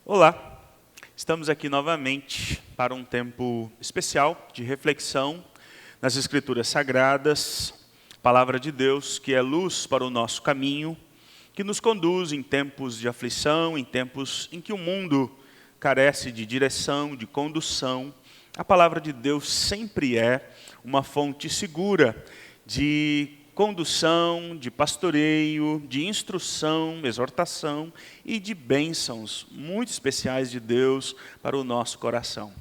Olá, estamos aqui novamente para um tempo especial de reflexão nas Escrituras Sagradas, Palavra de Deus, que é luz para o nosso caminho, que nos conduz em tempos de aflição, em tempos em que o mundo carece de direção, de condução. A Palavra de Deus sempre é uma fonte segura de condução, de pastoreio, de instrução, exortação e de bênçãos muito especiais de Deus para o nosso coração.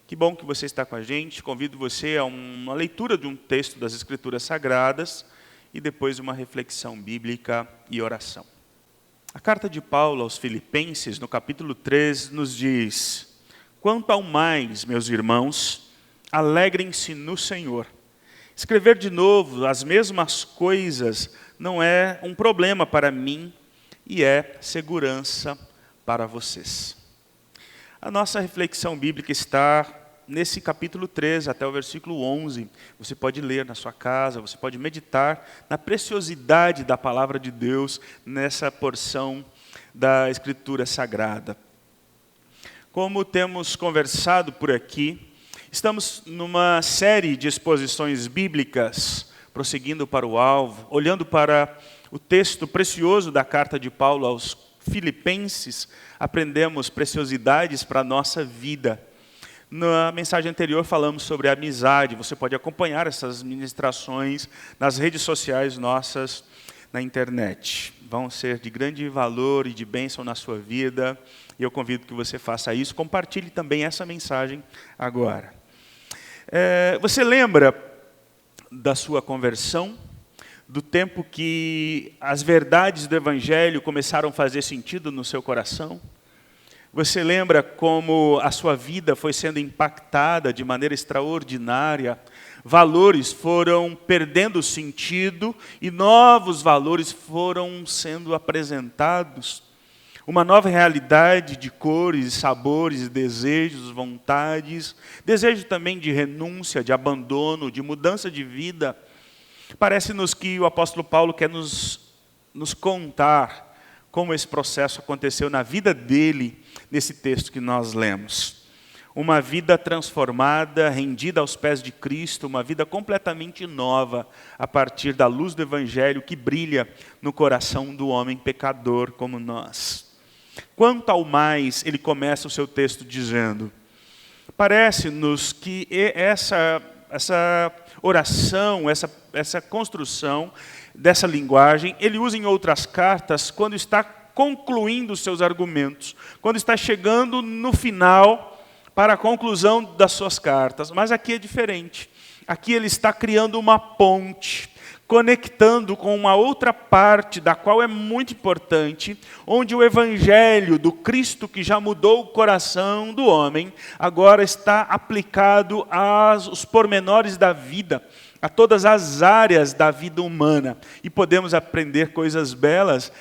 Que bom que você está com a gente. Convido você a uma leitura de um texto das Escrituras Sagradas e depois uma reflexão bíblica e oração. A carta de Paulo aos Filipenses, no capítulo 3, nos diz: quanto ao mais, meus irmãos, alegrem-se no Senhor. Escrever de novo as mesmas coisas não é um problema para mim e é segurança para vocês. A nossa reflexão bíblica está nesse capítulo 3 até o versículo 11. Você pode ler na sua casa, você pode meditar na preciosidade da palavra de Deus nessa porção da Escritura Sagrada. Como temos conversado por aqui, estamos numa série de exposições bíblicas, prosseguindo para o alvo, olhando para o texto precioso da carta de Paulo aos Filipenses, aprendemos preciosidades para a nossa vida. Na mensagem anterior falamos sobre a amizade, você pode acompanhar essas ministrações nas redes sociais nossas, na internet. Vão ser de grande valor e de bênção na sua vida, e eu convido que você faça isso. Compartilhe também essa mensagem agora. Você lembra da sua conversão, do tempo que as verdades do Evangelho começaram a fazer sentido no seu coração? Você lembra como a sua vida foi sendo impactada de maneira extraordinária? Valores foram perdendo sentido e novos valores foram sendo apresentados. Uma nova realidade de cores, sabores, desejos, vontades, desejo também de renúncia, de abandono, de mudança de vida. Parece-nos que o apóstolo Paulo quer nos contar como esse processo aconteceu na vida dele, nesse texto que nós lemos. Uma vida transformada, rendida aos pés de Cristo, uma vida completamente nova, a partir da luz do Evangelho que brilha no coração do homem pecador como nós. Quanto ao mais, ele começa o seu texto dizendo: parece-nos que essa oração, essa construção dessa linguagem, ele usa em outras cartas quando está concluindo os seus argumentos, quando está chegando no final para a conclusão das suas cartas. Mas aqui é diferente. Aqui ele está criando uma ponte, conectando com uma outra parte, da qual é muito importante, onde o Evangelho do Cristo que já mudou o coração do homem, agora está aplicado aos pormenores da vida, a todas as áreas da vida humana. E podemos aprender coisas belas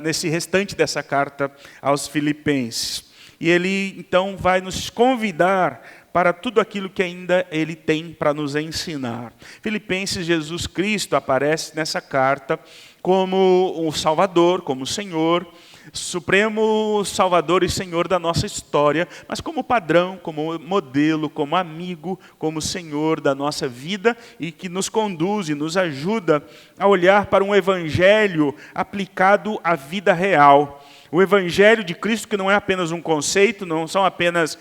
nesse restante dessa carta aos Filipenses. E ele, então, vai nos convidar para tudo aquilo que ainda ele tem para nos ensinar. Filipenses, Jesus Cristo aparece nessa carta como o Salvador, como o Senhor, Supremo Salvador e Senhor da nossa história, mas como padrão, como modelo, como amigo, como Senhor da nossa vida e que nos conduz e nos ajuda a olhar para um Evangelho aplicado à vida real. O Evangelho de Cristo, que não é apenas um conceito, não são apenas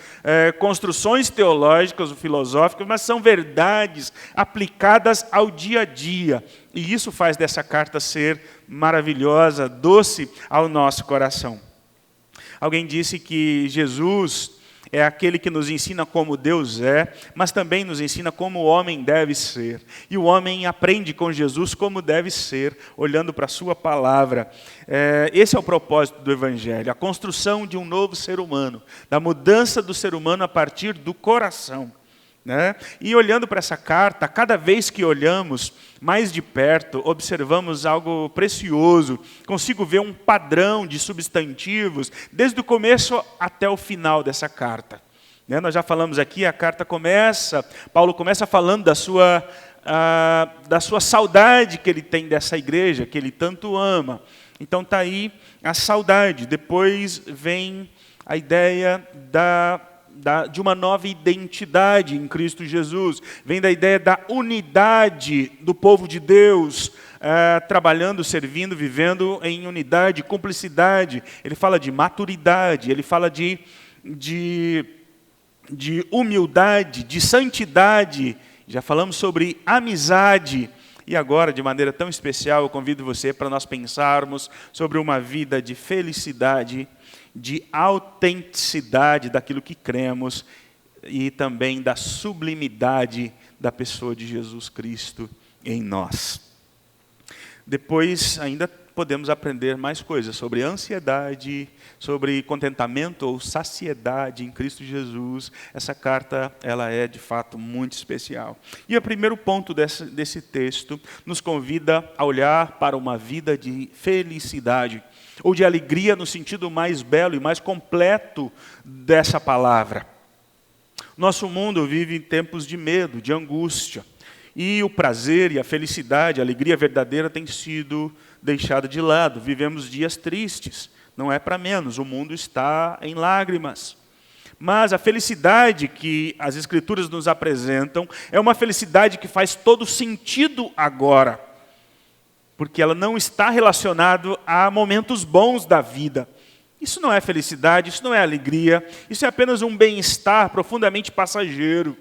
construções teológicas ou filosóficas, mas são verdades aplicadas ao dia a dia. E isso faz dessa carta ser maravilhosa, doce ao nosso coração. Alguém disse que Jesus é aquele que nos ensina como Deus é, mas também nos ensina como o homem deve ser. E o homem aprende com Jesus como deve ser, olhando para a sua palavra. Esse é o propósito do Evangelho, a construção de um novo ser humano, da mudança do ser humano a partir do coração. Né? E olhando para essa carta, cada vez que olhamos mais de perto, observamos algo precioso. Consigo ver um padrão de substantivos desde o começo até o final dessa carta. Né? Nós já falamos aqui, a carta começa, Paulo começa falando da sua saudade que ele tem dessa igreja, que ele tanto ama. Então está aí a saudade. Depois vem a ideia de uma nova identidade em Cristo Jesus. Vem da ideia da unidade do povo de Deus, trabalhando, servindo, vivendo em unidade, cumplicidade. Ele fala de maturidade, ele fala de humildade, de santidade. Já falamos sobre amizade. E agora, de maneira tão especial, eu convido você para nós pensarmos sobre uma vida de felicidade, de autenticidade daquilo que cremos e também da sublimidade da pessoa de Jesus Cristo em nós. Depois, ainda podemos aprender mais coisas sobre ansiedade, sobre contentamento ou saciedade em Cristo Jesus. Essa carta, ela é de fato muito especial. E o primeiro ponto desse texto nos convida a olhar para uma vida de felicidade, ou de alegria no sentido mais belo e mais completo dessa palavra. Nosso mundo vive em tempos de medo, de angústia, e o prazer e a felicidade, a alegria verdadeira tem sido deixada de lado. Vivemos dias tristes, não é para menos, o mundo está em lágrimas. Mas a felicidade que as Escrituras nos apresentam é uma felicidade que faz todo sentido agora, porque ela não está relacionada a momentos bons da vida. Isso não é felicidade, isso não é alegria, isso é apenas um bem-estar profundamente passageiro.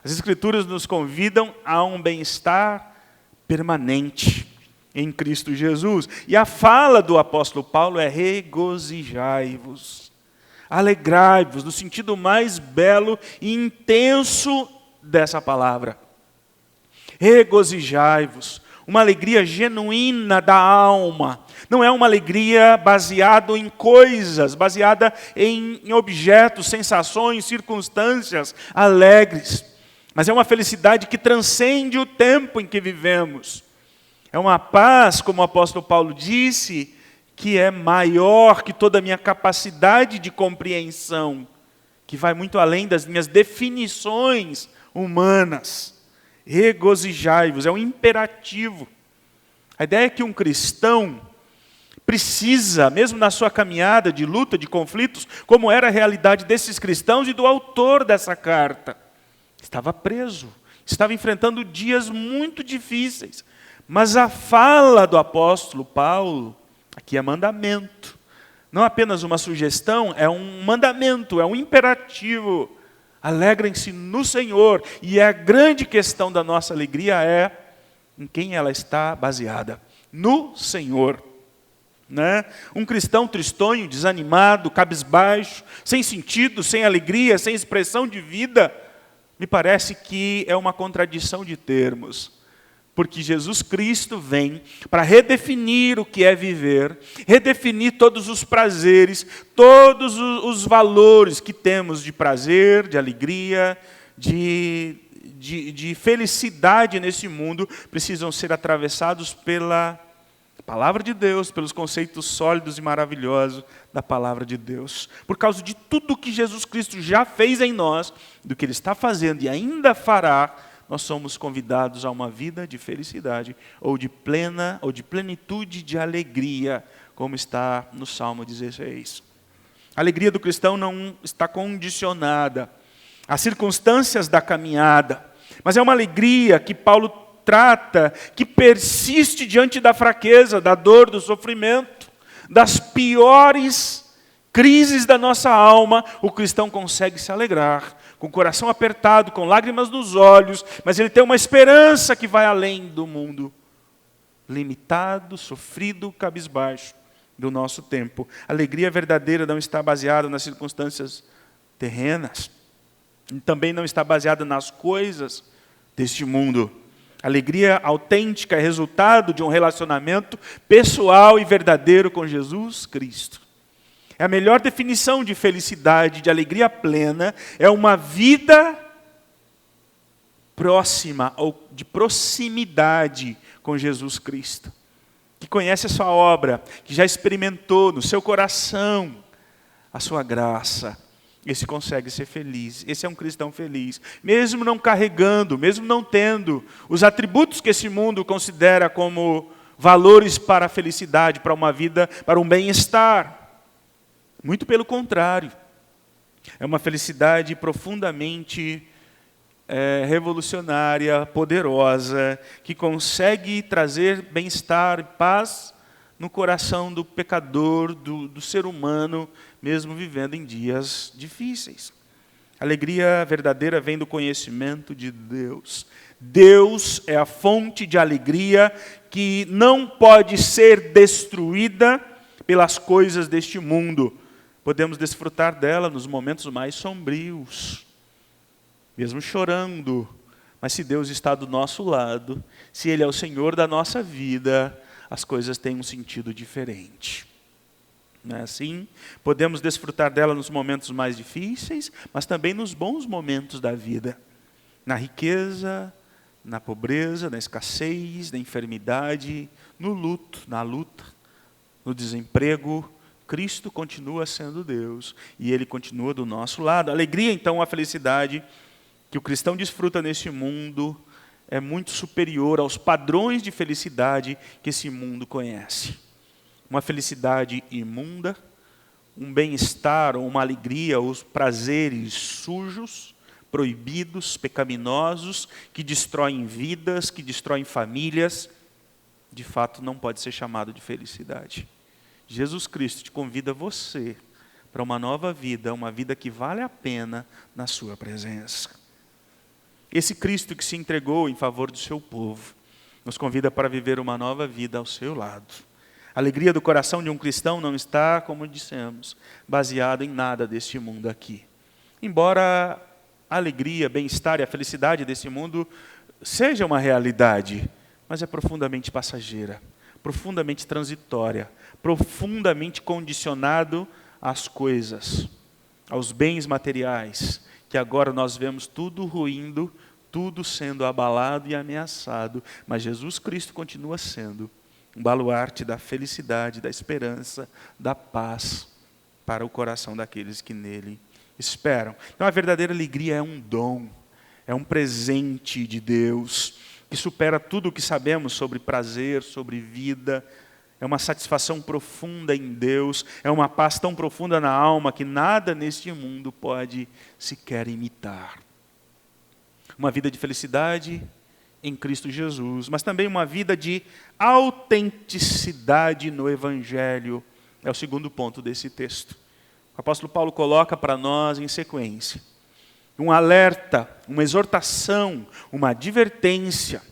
As Escrituras nos convidam a um bem-estar permanente em Cristo Jesus. E a fala do apóstolo Paulo é regozijai-vos, alegrai-vos, no sentido mais belo e intenso dessa palavra. Regozijai-vos, uma alegria genuína da alma. Não é uma alegria baseada em coisas, baseada em objetos, sensações, circunstâncias alegres. Mas é uma felicidade que transcende o tempo em que vivemos. É uma paz, como o apóstolo Paulo disse, que é maior que toda a minha capacidade de compreensão, que vai muito além das minhas definições humanas. Regozijai-vos, é um imperativo. A ideia é que um cristão precisa, mesmo na sua caminhada de luta, de conflitos, como era a realidade desses cristãos e do autor dessa carta. Estava preso, estava enfrentando dias muito difíceis. Mas a fala do apóstolo Paulo, aqui é mandamento. Não apenas uma sugestão, é um mandamento, é um imperativo. Alegrem-se no Senhor. E a grande questão da nossa alegria é em quem ela está baseada. No Senhor. Né? Um cristão tristonho, desanimado, cabisbaixo, sem sentido, sem alegria, sem expressão de vida, me parece que é uma contradição de termos, porque Jesus Cristo vem para redefinir o que é viver, redefinir todos os prazeres, todos os valores que temos de prazer, de alegria, de felicidade nesse mundo, precisam ser atravessados pela palavra de Deus, pelos conceitos sólidos e maravilhosos da palavra de Deus. Por causa de tudo que Jesus Cristo já fez em nós, do que Ele está fazendo e ainda fará, nós somos convidados a uma vida de felicidade, ou de plenitude de alegria, como está no Salmo 16. A alegria do cristão não está condicionada às circunstâncias da caminhada, mas é uma alegria que Paulo trata, que persiste diante da fraqueza, da dor, do sofrimento, das piores crises da nossa alma. O cristão consegue se alegrar, com o coração apertado, com lágrimas nos olhos, mas ele tem uma esperança que vai além do mundo limitado, sofrido, cabisbaixo do nosso tempo. A alegria verdadeira não está baseada nas circunstâncias terrenas, e também não está baseada nas coisas deste mundo. A alegria autêntica é resultado de um relacionamento pessoal e verdadeiro com Jesus Cristo. É a melhor definição de felicidade, de alegria plena, é uma vida próxima ou de proximidade com Jesus Cristo, que conhece a sua obra, que já experimentou no seu coração a sua graça. Esse consegue ser feliz, esse é um cristão feliz, mesmo não carregando, mesmo não tendo os atributos que esse mundo considera como valores para a felicidade, para uma vida, para um bem-estar. Muito pelo contrário. É uma felicidade profundamente revolucionária, poderosa, que consegue trazer bem-estar e paz no coração do pecador, do ser humano, mesmo vivendo em dias difíceis. A alegria verdadeira vem do conhecimento de Deus. Deus é a fonte de alegria que não pode ser destruída pelas coisas deste mundo. Podemos desfrutar dela nos momentos mais sombrios, mesmo chorando. Mas se Deus está do nosso lado, se Ele é o Senhor da nossa vida, as coisas têm um sentido diferente. Não é assim? Podemos desfrutar dela nos momentos mais difíceis, mas também nos bons momentos da vida. Na riqueza, na pobreza, na escassez, na enfermidade, no luto, na luta, no desemprego. Cristo continua sendo Deus e Ele continua do nosso lado. A alegria, então, a felicidade que o cristão desfruta neste mundo é muito superior aos padrões de felicidade que esse mundo conhece. Uma felicidade imunda, um bem-estar ou uma alegria, os prazeres sujos, proibidos, pecaminosos, que destroem vidas, que destroem famílias, de fato não pode ser chamado de felicidade. Jesus Cristo te convida você para uma nova vida, uma vida que vale a pena na sua presença. Esse Cristo que se entregou em favor do seu povo, nos convida para viver uma nova vida ao seu lado. A alegria do coração de um cristão não está, como dissemos, baseada em nada deste mundo aqui. Embora a alegria, bem-estar e a felicidade desse mundo seja uma realidade, mas é profundamente passageira, profundamente transitória, profundamente condicionado às coisas, aos bens materiais, que agora nós vemos tudo ruindo, tudo sendo abalado e ameaçado, mas Jesus Cristo continua sendo um baluarte da felicidade, da esperança, da paz para o coração daqueles que nele esperam. Então a verdadeira alegria é um dom, é um presente de Deus, que supera tudo o que sabemos sobre prazer, sobre vida. É uma satisfação profunda em Deus, é uma paz tão profunda na alma que nada neste mundo pode sequer imitar. Uma vida de felicidade em Cristo Jesus, mas também uma vida de autenticidade no Evangelho. É o segundo ponto desse texto. O apóstolo Paulo coloca para nós em sequência um alerta, uma exortação, uma advertência,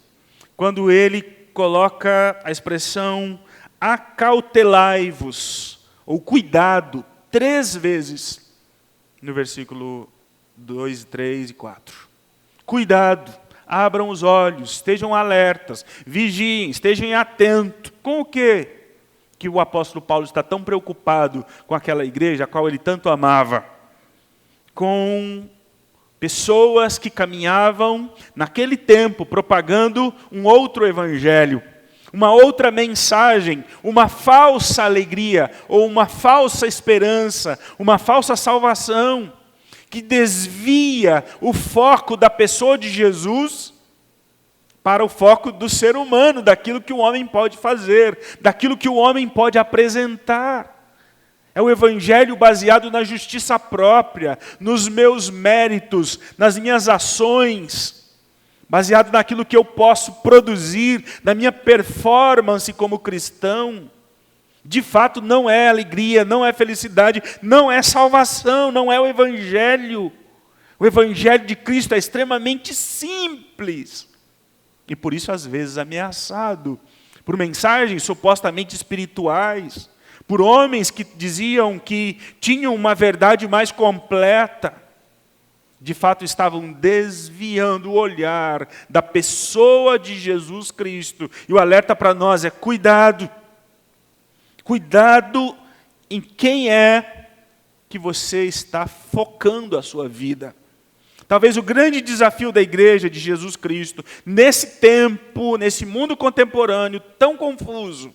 quando ele coloca a expressão acautelai-vos, ou cuidado, 3 vezes, no versículo 2, 3 e 4. Cuidado, abram os olhos, estejam alertas, vigiem, estejam atentos. Com o quê? Que o apóstolo Paulo está tão preocupado com aquela igreja, a qual ele tanto amava. Com pessoas que caminhavam naquele tempo, propagando um outro evangelho, uma outra mensagem, uma falsa alegria, ou uma falsa esperança, uma falsa salvação, que desvia o foco da pessoa de Jesus para o foco do ser humano, daquilo que o homem pode fazer, daquilo que o homem pode apresentar. É o evangelho baseado na justiça própria, nos meus méritos, nas minhas ações, baseado naquilo que eu posso produzir, na minha performance como cristão. De fato, não é alegria, não é felicidade, não é salvação, não é o Evangelho. O Evangelho de Cristo é extremamente simples. E por isso, às vezes, ameaçado por mensagens supostamente espirituais, por homens que diziam que tinham uma verdade mais completa. De fato, estavam desviando o olhar da pessoa de Jesus Cristo. E o alerta para nós é cuidado. Cuidado em quem é que você está focando a sua vida. Talvez o grande desafio da igreja de Jesus Cristo, nesse tempo, nesse mundo contemporâneo tão confuso,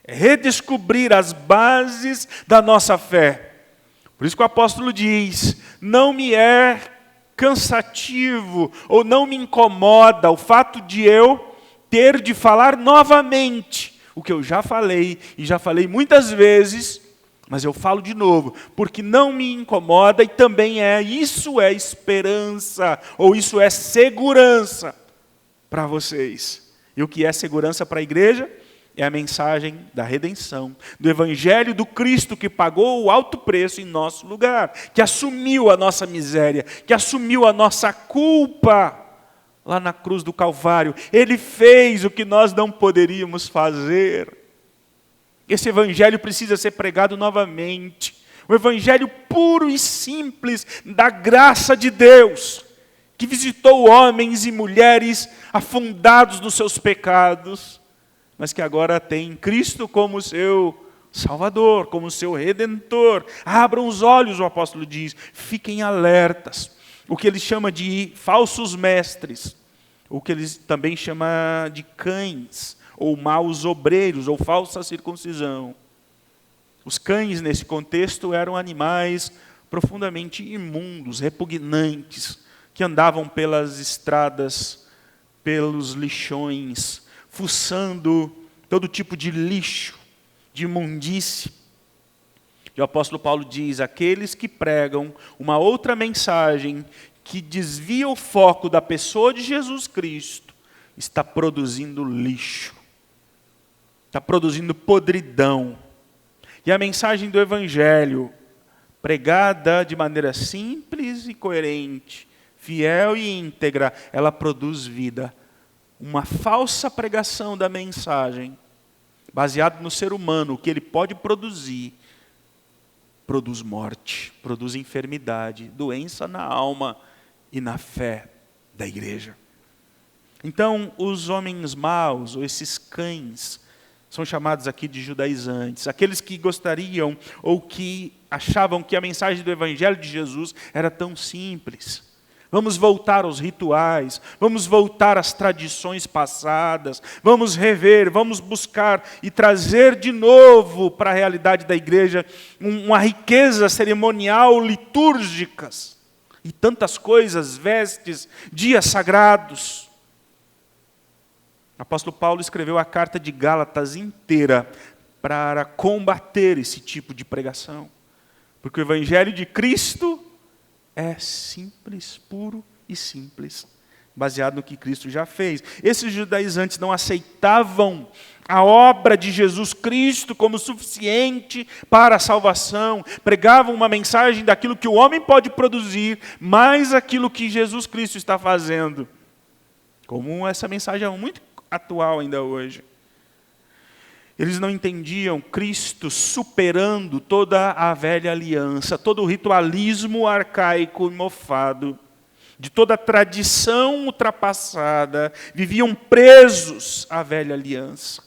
é redescobrir as bases da nossa fé. Por isso que o apóstolo diz, não me é cansativo, ou não me incomoda o fato de eu ter de falar novamente o que eu já falei, e já falei muitas vezes, mas eu falo de novo, porque não me incomoda e também isso é esperança, ou isso é segurança para vocês. E o que é segurança para a igreja? É a mensagem da redenção, do evangelho do Cristo que pagou o alto preço em nosso lugar, que assumiu a nossa miséria, que assumiu a nossa culpa lá na cruz do Calvário. Ele fez o que nós não poderíamos fazer. Esse evangelho precisa ser pregado novamente. O evangelho puro e simples da graça de Deus, que visitou homens e mulheres afundados nos seus pecados, mas que agora tem Cristo como seu Salvador, como seu Redentor. Abram os olhos, o apóstolo diz, fiquem alertas. O que ele chama de falsos mestres, o que ele também chama de cães, ou maus obreiros, ou falsa circuncisão. Os cães, nesse contexto, eram animais profundamente imundos, repugnantes, que andavam pelas estradas, pelos lixões, fuçando todo tipo de lixo, de imundície. E o apóstolo Paulo diz, aqueles que pregam uma outra mensagem que desvia o foco da pessoa de Jesus Cristo, está produzindo lixo, está produzindo podridão. E a mensagem do evangelho, pregada de maneira simples e coerente, fiel e íntegra, ela produz vida. Uma falsa pregação da mensagem, baseado no ser humano, o que ele pode produzir, produz morte, produz enfermidade, doença na alma e na fé da igreja. Então, os homens maus, ou esses cães, são chamados aqui de judaizantes, aqueles que gostariam ou que achavam que a mensagem do evangelho de Jesus era tão simples. Vamos voltar aos rituais, vamos voltar às tradições passadas, vamos rever, vamos buscar e trazer de novo para a realidade da igreja uma riqueza cerimonial, litúrgicas, e tantas coisas, vestes, dias sagrados. O apóstolo Paulo escreveu a carta de Gálatas inteira para combater esse tipo de pregação, porque o evangelho de Cristo é simples, puro e simples, baseado no que Cristo já fez. Esses judaizantes não aceitavam a obra de Jesus Cristo como suficiente para a salvação. Pregavam uma mensagem daquilo que o homem pode produzir, mais aquilo que Jesus Cristo está fazendo. Como essa mensagem é muito atual ainda hoje. Eles não entendiam Cristo superando toda a velha aliança, todo o ritualismo arcaico e mofado, de toda a tradição ultrapassada. Viviam presos à velha aliança.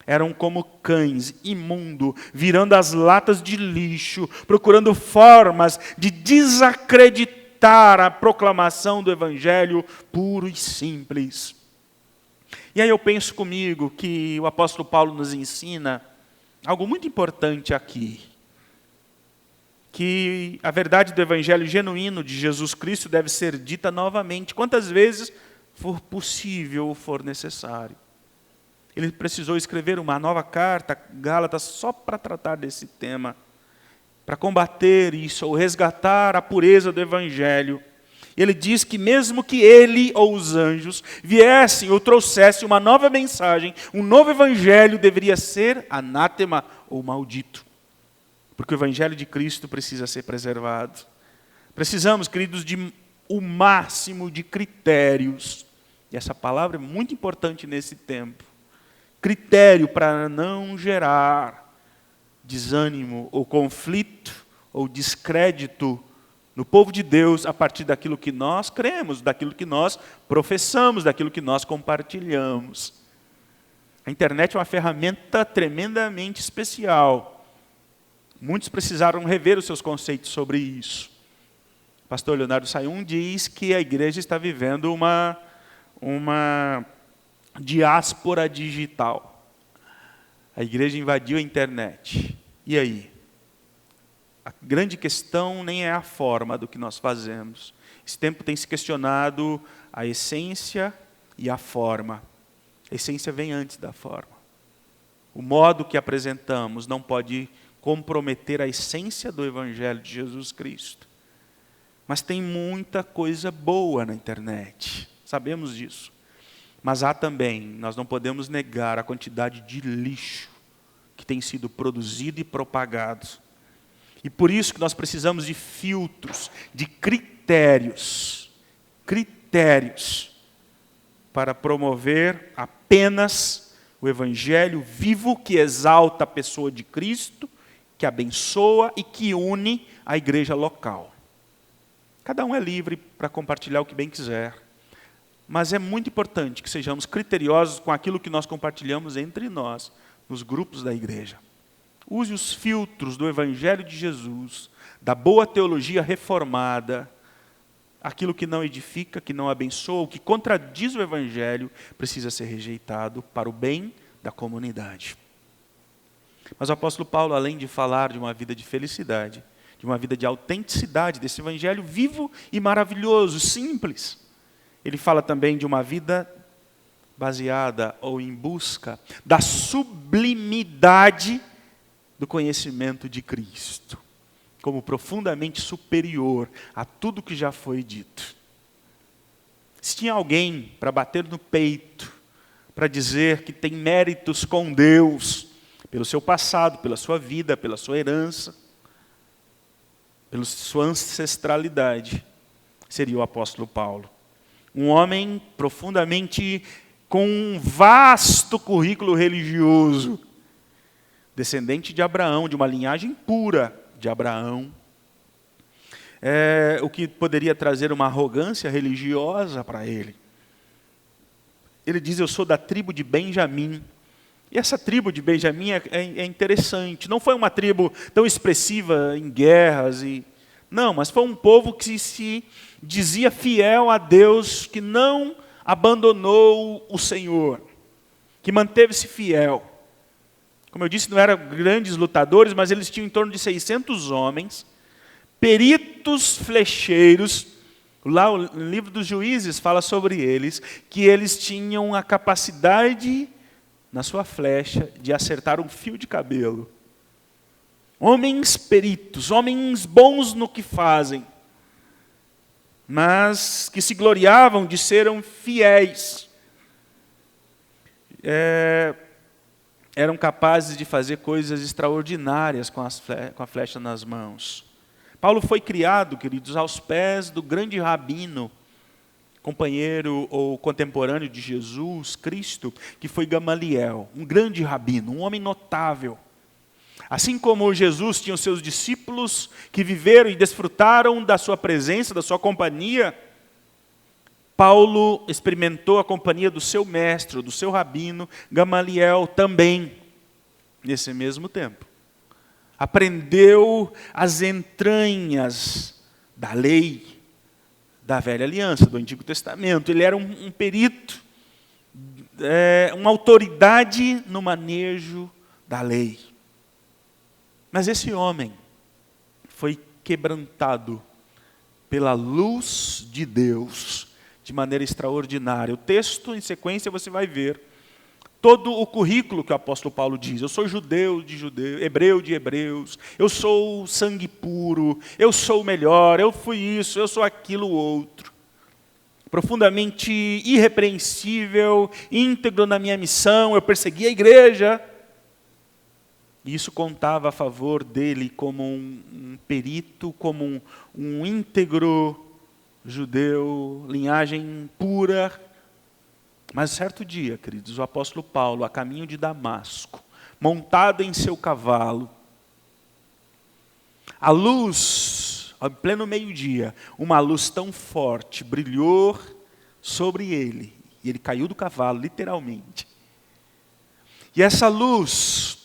Eram como cães, imundo, virando as latas de lixo, procurando formas de desacreditar a proclamação do evangelho puro e simples. E aí eu penso comigo que o apóstolo Paulo nos ensina algo muito importante aqui. Que a verdade do evangelho genuíno de Jesus Cristo deve ser dita novamente, quantas vezes for possível ou for necessário. Ele precisou escrever uma nova carta, Gálatas, só para tratar desse tema, para combater isso, ou resgatar a pureza do evangelho. Ele diz que mesmo que ele ou os anjos viessem ou trouxessem uma nova mensagem, um novo evangelho deveria ser anátema ou maldito. Porque o evangelho de Cristo precisa ser preservado. Precisamos, queridos, de o máximo de critérios. E essa palavra é muito importante nesse tempo. Critério para não gerar desânimo ou conflito ou descrédito no povo de Deus, a partir daquilo que nós cremos, daquilo que nós professamos, daquilo que nós compartilhamos. A internet é uma ferramenta tremendamente especial. Muitos precisaram rever os seus conceitos sobre isso. O pastor Leonardo Sayum diz que a igreja está vivendo uma diáspora digital. A igreja invadiu a internet. E aí? A grande questão nem é a forma do que nós fazemos. Esse tempo tem se questionado a essência e a forma. A essência vem antes da forma. O modo que apresentamos não pode comprometer a essência do Evangelho de Jesus Cristo. Mas tem muita coisa boa na internet, sabemos disso. Mas há também, nós não podemos negar a quantidade de lixo que tem sido produzido e propagado. E por isso que nós precisamos de filtros, de critérios para promover apenas o Evangelho vivo que exalta a pessoa de Cristo, que abençoa e que une a igreja local. Cada um é livre para compartilhar o que bem quiser, mas é muito importante que sejamos criteriosos com aquilo que nós compartilhamos entre nós, nos grupos da igreja. Use os filtros do Evangelho de Jesus, da boa teologia reformada. Aquilo que não edifica, que não abençoa, o que contradiz o Evangelho, precisa ser rejeitado para o bem da comunidade. Mas o apóstolo Paulo, além de falar de uma vida de felicidade, de uma vida de autenticidade, desse Evangelho vivo e maravilhoso, simples, ele fala também de uma vida baseada ou em busca da sublimidade do conhecimento de Cristo, como profundamente superior a tudo que já foi dito. Se tinha alguém para bater no peito, para dizer que tem méritos com Deus, pelo seu passado, pela sua vida, pela sua herança, pela sua ancestralidade, seria o apóstolo Paulo. Um homem profundamente com um vasto currículo religioso, descendente de Abraão, de uma linhagem pura de Abraão, o que poderia trazer uma arrogância religiosa para ele. Ele diz, eu sou da tribo de Benjamim. E essa tribo de Benjamim é interessante. Não foi uma tribo tão expressiva em guerras. Não, mas foi um povo que se dizia fiel a Deus, que não abandonou o Senhor, que manteve-se fiel. Como eu disse, não eram grandes lutadores, mas eles tinham em torno de 600 homens, peritos flecheiros. Lá o livro dos Juízes fala sobre eles, que eles tinham a capacidade, na sua flecha, de acertar um fio de cabelo. Homens peritos, homens bons no que fazem, mas que se gloriavam de serem fiéis. Eram capazes de fazer coisas extraordinárias com a flecha nas mãos. Paulo foi criado, queridos, aos pés do grande rabino, companheiro ou contemporâneo de Jesus Cristo, que foi Gamaliel, um grande rabino, um homem notável. Assim como Jesus tinha os seus discípulos que viveram e desfrutaram da sua presença, da sua companhia, Paulo experimentou a companhia do seu mestre, do seu rabino, Gamaliel, também, nesse mesmo tempo. Aprendeu as entranhas da lei, da velha aliança, do Antigo Testamento. Ele era um perito, uma autoridade no manejo da lei. Mas esse homem foi quebrantado pela luz de Deus, de maneira extraordinária. O texto, em sequência, você vai ver todo o currículo que o apóstolo Paulo diz. Eu sou judeu de judeus, hebreu de hebreus, eu sou sangue puro, eu sou o melhor, eu fui isso, eu sou aquilo outro. Profundamente irrepreensível, íntegro na minha missão, eu persegui a igreja. E isso contava a favor dele como um perito, como um íntegro judeu, linhagem pura. Mas certo dia, queridos, o apóstolo Paulo, a caminho de Damasco, montado em seu cavalo, a luz, ao pleno meio-dia, uma luz tão forte brilhou sobre ele, e ele caiu do cavalo, literalmente. E essa luz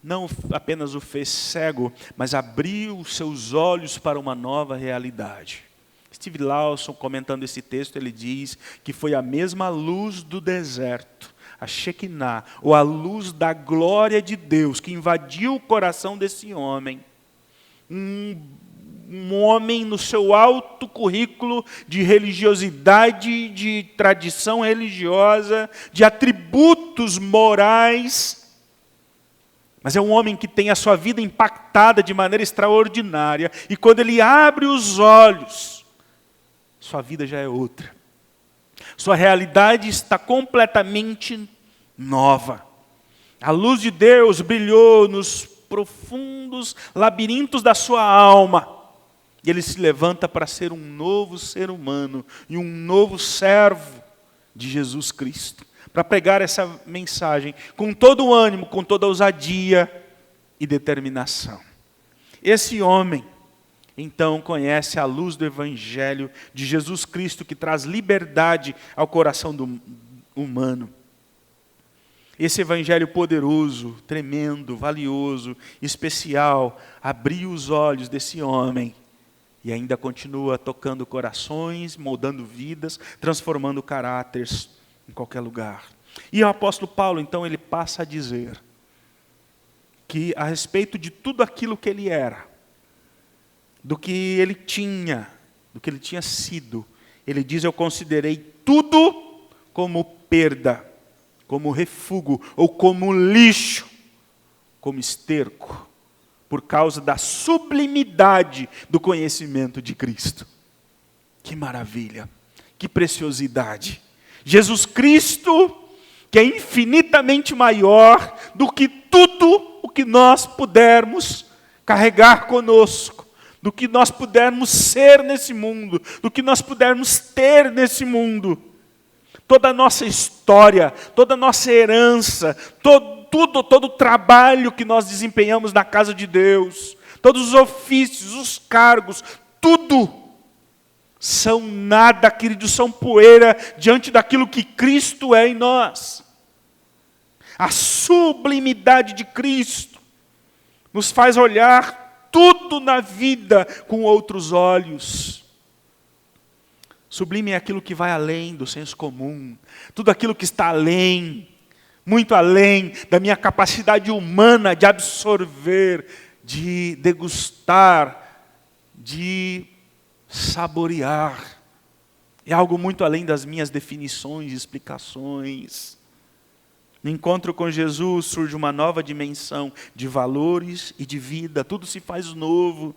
não apenas o fez cego, mas abriu os seus olhos para uma nova realidade. Steve Lawson, comentando esse texto, ele diz que foi a mesma luz do deserto, a Shekinah, ou a luz da glória de Deus, que invadiu o coração desse homem. Um um homem no seu alto currículo de religiosidade, de tradição religiosa, de atributos morais, mas é um homem que tem a sua vida impactada de maneira extraordinária, e quando ele abre os olhos, sua vida já é outra. Sua realidade está completamente nova. A luz de Deus brilhou nos profundos labirintos da sua alma. E ele se levanta para ser um novo ser humano e um novo servo de Jesus Cristo. Para pregar essa mensagem com todo o ânimo, com toda a ousadia e determinação. Esse homem, então, conhece a luz do Evangelho de Jesus Cristo, que traz liberdade ao coração do humano. Esse Evangelho poderoso, tremendo, valioso, especial, abriu os olhos desse homem e ainda continua tocando corações, moldando vidas, transformando caráteres em qualquer lugar. E o apóstolo Paulo, então, ele passa a dizer que a respeito de tudo aquilo que ele era, do que ele tinha sido, ele diz: eu considerei tudo como perda, como refúgio, ou como lixo, como esterco, por causa da sublimidade do conhecimento de Cristo. Que maravilha, que preciosidade. Jesus Cristo, que é infinitamente maior do que tudo o que nós pudermos carregar conosco, do que nós pudermos ser nesse mundo, do que nós pudermos ter nesse mundo. Toda a nossa história, toda a nossa herança, todo o trabalho que nós desempenhamos na casa de Deus, todos os ofícios, os cargos, tudo são nada, queridos, são poeira diante daquilo que Cristo é em nós. A sublimidade de Cristo nos faz olhar tudo na vida com outros olhos. Sublime é aquilo que vai além do senso comum. Tudo aquilo que está além, muito além da minha capacidade humana de absorver, de degustar, de saborear. É algo muito além das minhas definições e explicações. No encontro com Jesus surge uma nova dimensão de valores e de vida. Tudo se faz novo.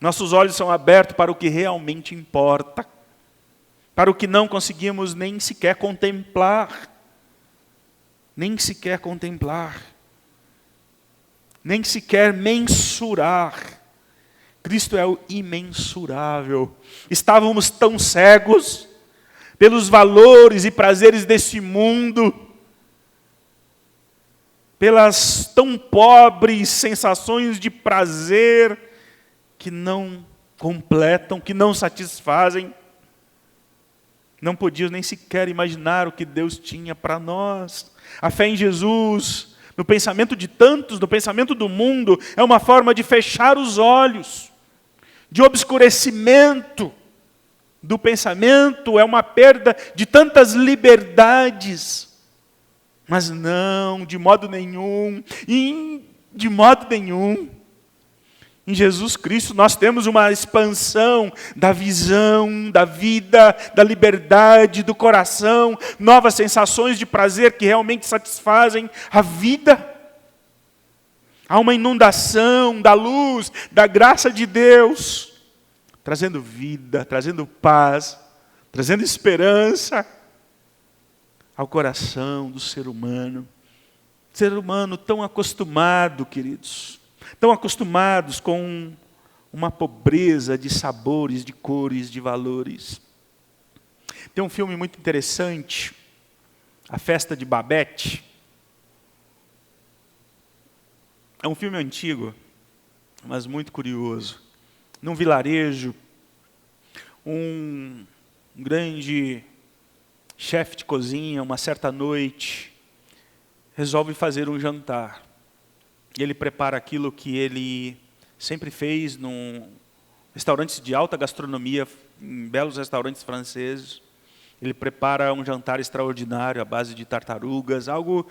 Nossos olhos são abertos para o que realmente importa, para o que não conseguimos nem sequer contemplar, nem sequer mensurar. Cristo é o imensurável. Estávamos tão cegos pelos valores e prazeres desse mundo, pelas tão pobres sensações de prazer que não completam, que não satisfazem. Não podíamos nem sequer imaginar o que Deus tinha para nós. A fé em Jesus, no pensamento de tantos, no pensamento do mundo, é uma forma de fechar os olhos, de obscurecimento do pensamento, é uma perda de tantas liberdades. Mas não, de modo nenhum, de modo nenhum. Em Jesus Cristo nós temos uma expansão da visão, da vida, da liberdade, do coração, novas sensações de prazer que realmente satisfazem a vida. Há uma inundação da luz, da graça de Deus, trazendo vida, trazendo paz, trazendo esperança ao coração do ser humano. Ser humano tão acostumado, queridos, tão acostumados com uma pobreza de sabores, de cores, de valores. Tem um filme muito interessante, A Festa de Babette. É um filme antigo, mas muito curioso. Num vilarejo, um grande chefe de cozinha, uma certa noite, resolve fazer um jantar. E ele prepara aquilo que ele sempre fez num restaurantes de alta gastronomia, em belos restaurantes franceses. Ele prepara um jantar extraordinário à base de tartarugas, algo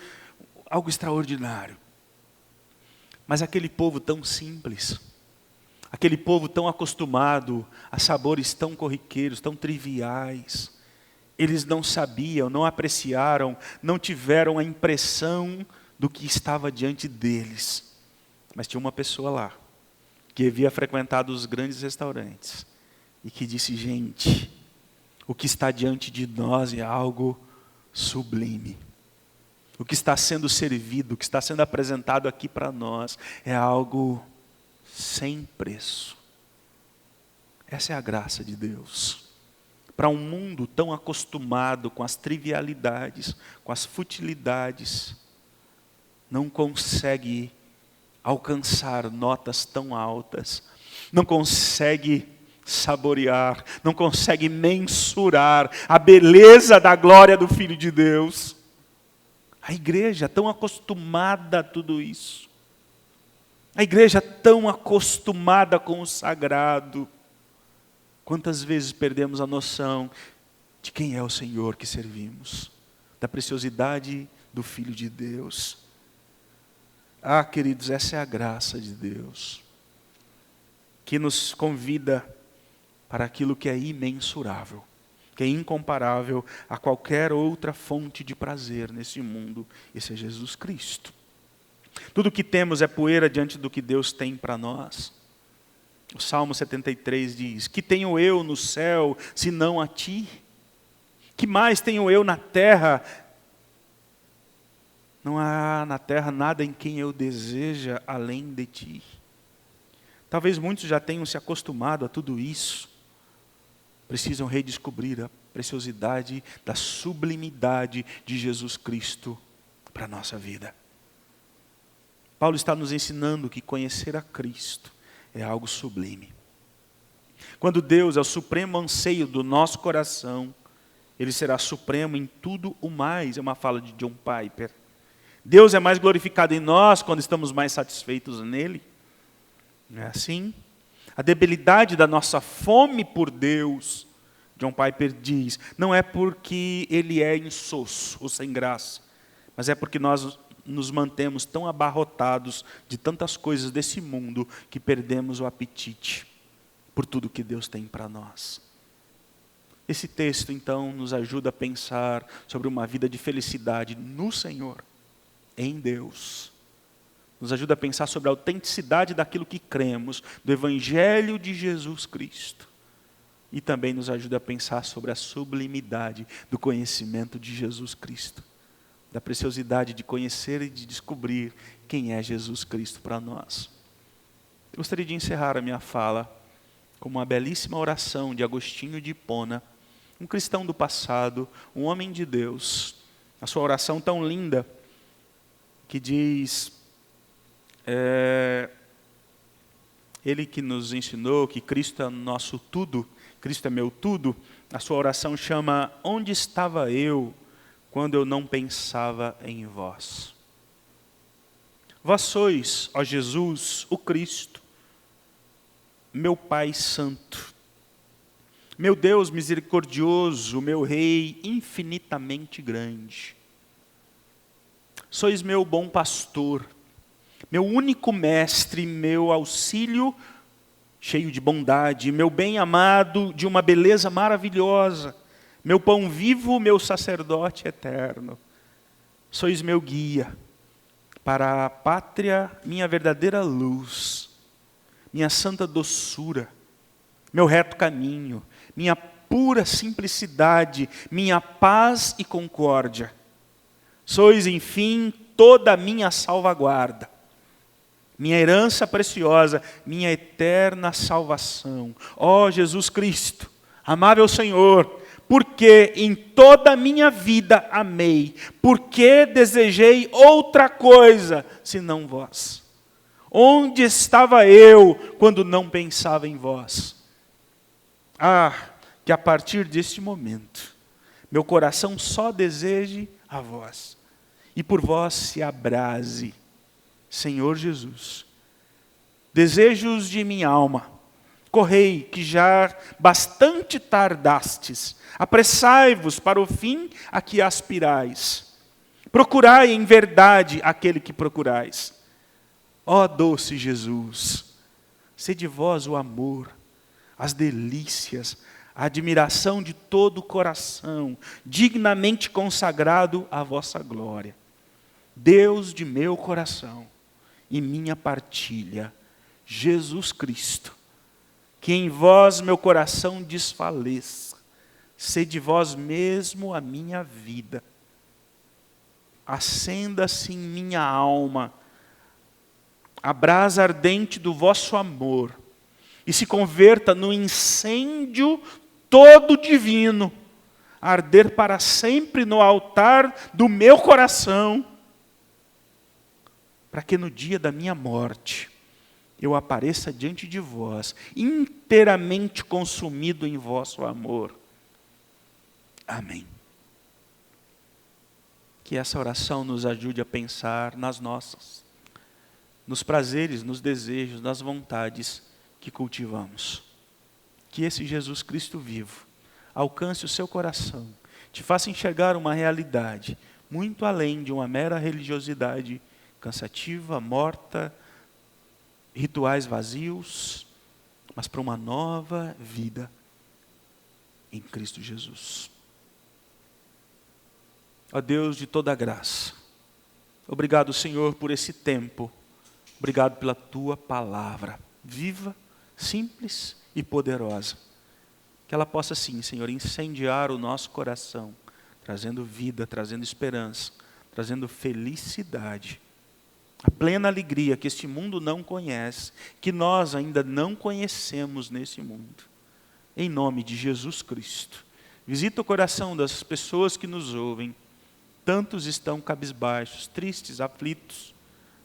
extraordinário. Mas aquele povo tão simples, Aquele povo tão acostumado a sabores tão corriqueiros, tão triviais. Eles não sabiam, não apreciaram, não tiveram a impressão do que estava diante deles. Mas tinha uma pessoa lá, que havia frequentado os grandes restaurantes, e que disse: gente, o que está diante de nós é algo sublime. O que está sendo servido, o que está sendo apresentado aqui para nós é algo sem preço. Essa é a graça de Deus. Para um mundo tão acostumado com as trivialidades, com as futilidades, não consegue alcançar notas tão altas, não consegue saborear, não consegue mensurar a beleza da glória do Filho de Deus. A igreja tão acostumada a tudo isso. A igreja tão acostumada com o sagrado. Quantas vezes perdemos a noção de quem é o Senhor que servimos, da preciosidade do Filho de Deus. Ah, queridos, essa é a graça de Deus, que nos convida para aquilo que é imensurável, que é incomparável a qualquer outra fonte de prazer nesse mundo. Esse é Jesus Cristo. Tudo o que temos é poeira diante do que Deus tem para nós. O Salmo 73 diz: que tenho eu no céu, senão a ti? Que mais tenho eu na terra? Não há na terra nada em quem eu deseja além de ti. Talvez muitos já tenham se acostumado a tudo isso. Precisam redescobrir a preciosidade da sublimidade de Jesus Cristo para a nossa vida. Paulo está nos ensinando que conhecer a Cristo é algo sublime. Quando Deus é o supremo anseio do nosso coração, Ele será supremo em tudo o mais. É uma fala de John Piper. Deus é mais glorificado em nós quando estamos mais satisfeitos nele. Não é assim? A debilidade da nossa fome por Deus, John Piper diz, não é porque Ele é insosso ou sem graça, mas é porque nós nos mantemos tão abarrotados de tantas coisas desse mundo que perdemos o apetite por tudo que Deus tem para nós. Esse texto, então, nos ajuda a pensar sobre uma vida de felicidade no Senhor, em Deus. Nos ajuda a pensar sobre a autenticidade daquilo que cremos, do Evangelho de Jesus Cristo. E também nos ajuda a pensar sobre a sublimidade do conhecimento de Jesus Cristo. Da preciosidade de conhecer e de descobrir quem é Jesus Cristo para nós. Eu gostaria de encerrar a minha fala com uma belíssima oração de Agostinho de Hipona, um cristão do passado, um homem de Deus. A sua oração tão linda, que diz, ele que nos ensinou que Cristo é nosso tudo, Cristo é meu tudo, a sua oração chama: onde estava eu quando eu não pensava em vós? Vós sois, ó Jesus, o Cristo, meu Pai Santo, meu Deus misericordioso, meu Rei infinitamente grande. Sois meu bom pastor, meu único mestre, meu auxílio cheio de bondade, meu bem amado de uma beleza maravilhosa, meu pão vivo, meu sacerdote eterno. Sois meu guia para a pátria, minha verdadeira luz, minha santa doçura, meu reto caminho, minha pura simplicidade, minha paz e concórdia. Sois, enfim, toda a minha salvaguarda, minha herança preciosa, minha eterna salvação. Ó Jesus Cristo, amável Senhor, porque em toda a minha vida amei, porque desejei outra coisa senão vós. Onde estava eu quando não pensava em vós? Ah, que a partir deste momento, meu coração só deseje a vós, e por vós se abrase, Senhor Jesus. Desejos de minha alma, correi, que já bastante tardastes, apressai-vos para o fim a que aspirais. Procurai em verdade aquele que procurais. Ó doce Jesus, Sede vós o amor, as delícias, a admiração de todo o coração, dignamente consagrado à vossa glória. Deus de meu coração e minha partilha, Jesus Cristo, que em vós meu coração desfaleça, sede vós mesmo a minha vida. Acenda-se em minha alma a brasa ardente do vosso amor, e se converta no incêndio todo divino, a arder para sempre no altar do meu coração, para que no dia da minha morte eu apareça diante de vós, inteiramente consumido em vosso amor. Amém. Que essa oração nos ajude a pensar nas nossas, nos prazeres, nos desejos, nas vontades que cultivamos. Que esse Jesus Cristo vivo alcance o seu coração, te faça enxergar uma realidade muito além de uma mera religiosidade cansativa, morta, rituais vazios, mas para uma nova vida em Cristo Jesus. Ó Deus de toda graça, obrigado, Senhor, por esse tempo. Obrigado pela tua palavra, viva, simples e poderosa. Que ela possa sim, Senhor, incendiar o nosso coração, trazendo vida, trazendo esperança, trazendo felicidade. A plena alegria que este mundo não conhece, que nós ainda não conhecemos nesse mundo. Em nome de Jesus Cristo. Visita o coração das pessoas que nos ouvem. Tantos estão cabisbaixos, tristes, aflitos.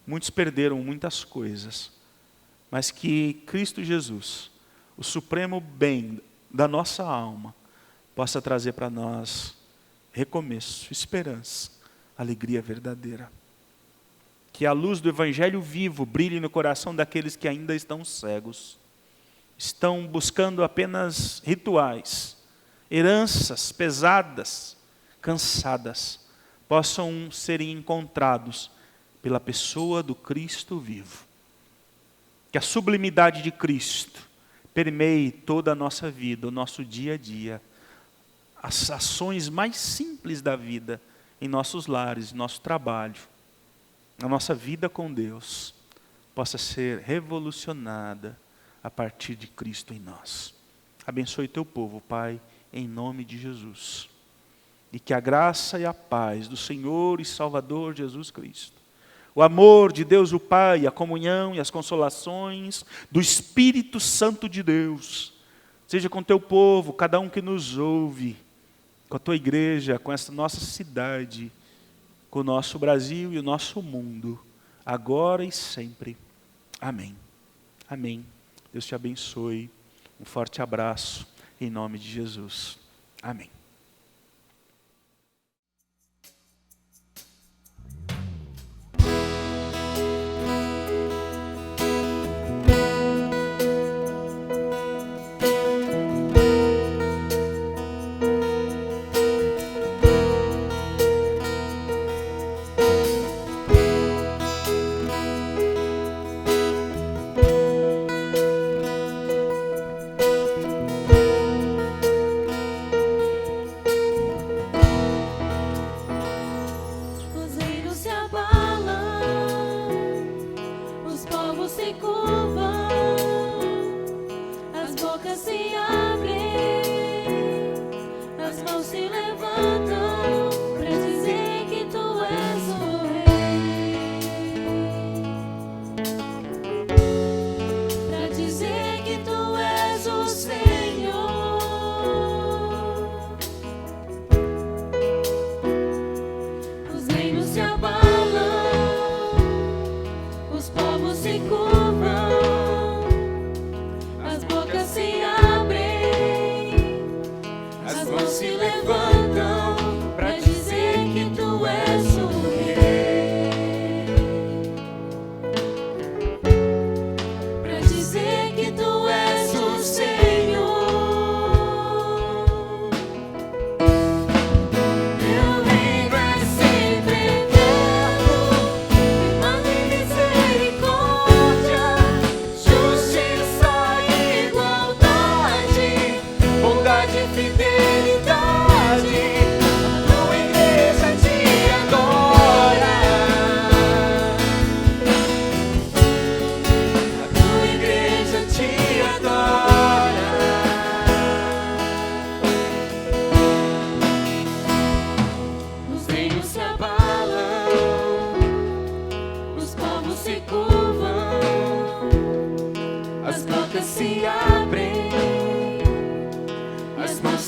Muitos perderam muitas coisas, mas que Cristo Jesus, o supremo bem da nossa alma, possa trazer para nós recomeço, esperança, alegria verdadeira. Que a luz do Evangelho vivo brilhe no coração daqueles que ainda estão cegos, estão buscando apenas rituais, heranças pesadas, cansadas, possam serem encontrados pela pessoa do Cristo vivo. Que a sublimidade de Cristo permeie toda a nossa vida, o nosso dia a dia, as ações mais simples da vida, em nossos lares, em nosso trabalho, na nossa vida com Deus, possa ser revolucionada a partir de Cristo em nós. Abençoe teu povo, Pai, em nome de Jesus. E que a graça e a paz do Senhor e Salvador Jesus Cristo, o amor de Deus o Pai, a comunhão e as consolações do Espírito Santo de Deus, seja com teu povo, cada um que nos ouve, com a tua igreja, com essa nossa cidade, com o nosso Brasil e o nosso mundo, agora e sempre. Amém. Amém. Deus te abençoe. Um forte abraço, em nome de Jesus. Amém.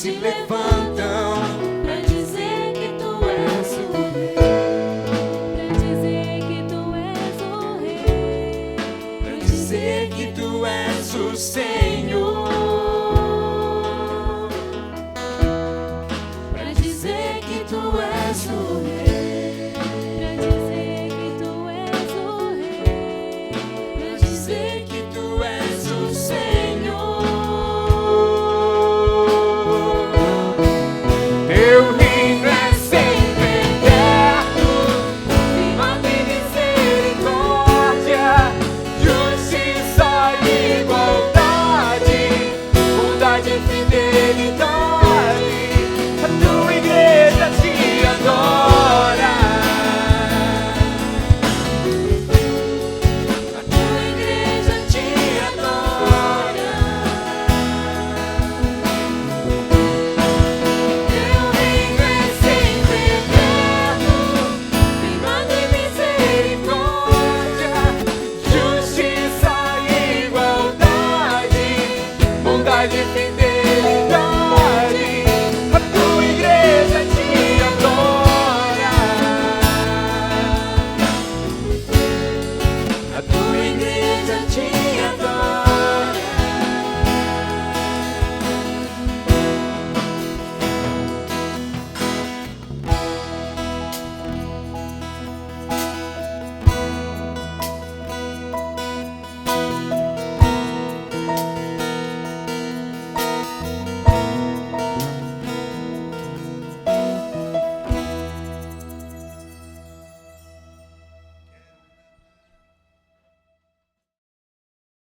se levantam pra dizer que tu és o rei. Pra dizer que tu és o rei. Pra dizer que tu és o Senhor.